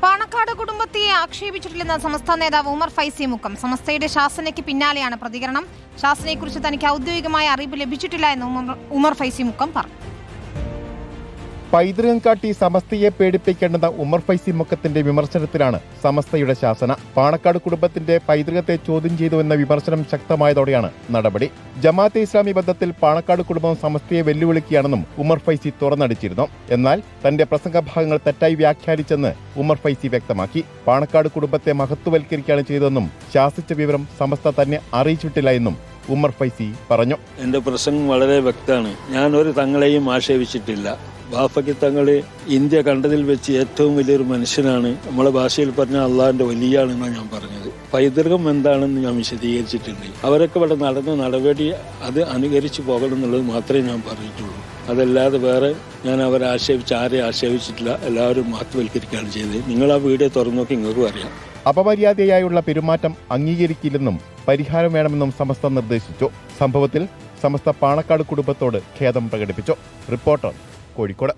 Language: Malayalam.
പാണക്കാട് കുടുംബത്തെ ആക്ഷേപിച്ചിട്ടില്ലെന്ന് സമസ്ത നേതാവ് ഉമർ ഫൈസി മുക്കം. സമസ്തയുടെ ശാസനയ്ക്ക് പിന്നാലെയാണ് പ്രതികരണം. ശാസനയെക്കുറിച്ച് തനിക്ക് ഔദ്യോഗികമായ അറിവ് ലഭിച്ചിട്ടില്ല എന്ന് ഉമർ ഫൈസി മുക്കം പറഞ്ഞു. പൈതൃകം കാട്ടി സമസ്തയെ പേടിപ്പിക്കേണ്ടെന്ന ഉമർ ഫൈസി മുക്കത്തിന്റെ വിമർശനത്തിലാണ് സമസ്തയുടെ ശാസന. പാണക്കാട് കുടുംബത്തിന്റെ പൈതൃകത്തെ ചോദ്യം ചെയ്തുവെന്ന വിമർശനം ശക്തമായതോടെയാണ് നടപടി. ജമാഅത്തെ ഇസ്ലാമി ബന്ധത്തിൽ പാണക്കാട് കുടുംബം സമസ്തയെ വെല്ലുവിളിക്കുകയാണെന്നും ഉമർ ഫൈസി തുറന്നടിച്ചിരുന്നു. എന്നാൽ തന്റെ പ്രസംഗഭാഗങ്ങൾ തെറ്റായി വ്യാഖ്യാനിച്ചെന്ന് ഉമർ ഫൈസി വ്യക്തമാക്കി. പാണക്കാട് കുടുംബത്തെ മഹത്വവൽക്കരിക്കുകയാണ് ചെയ്തതെന്നും ശാസിച്ച വിവരം സമസ്ത തന്നെ അറിയിച്ചിട്ടില്ല എന്നും ഉമർ ഫൈസി പറഞ്ഞു. എന്റെ പ്രസംഗം വളരെ വ്യക്തമാണ്. ഞാൻ ഒരു തങ്ങളെയും ആക്ഷേപിച്ചിട്ടില്ല. ബാഫക്കി തങ്ങള് ഇന്ത്യ കണ്ടതിൽ വെച്ച് ഏറ്റവും വലിയൊരു മനുഷ്യനാണ്. നമ്മളെ ഭാഷയിൽ പറഞ്ഞ അള്ളാഹിന്റെ വലിയാണെന്നാണ് ഞാൻ പറഞ്ഞത്. പൈതൃകം എന്താണെന്ന് ഞാൻ വിശദീകരിച്ചിട്ടുണ്ട്. അവരൊക്കെ ഇവിടെ നടന്ന നടപടി അത് അനുകരിച്ചു പോകണം എന്നുള്ളത് മാത്രമേ ഞാൻ പറഞ്ഞിട്ടുള്ളൂ. അതല്ലാതെ വേറെ ഞാൻ അവരെ ആരെയും ആക്ഷേപിച്ചിട്ടില്ല. എല്ലാവരും മഹത്വവൽക്കരിക്കുകയാണ് ചെയ്തത്. നിങ്ങൾ ആ വീഡിയോ തുറന്നു നോക്കി നിങ്ങൾക്കും അറിയാം. അപമര്യാദയായുള്ള പെരുമാറ്റം അംഗീകരിക്കില്ലെന്നും പരിഹാരം വേണമെന്നും സമസ്ത നിർദ്ദേശിച്ചു. സംഭവത്തിൽ സമസ്ത പാണക്കാട് കുടുംബത്തോട് ഖേദം പ്രകടിപ്പിച്ചു. റിപ്പോർട്ടർ കോഴിക്കോട്.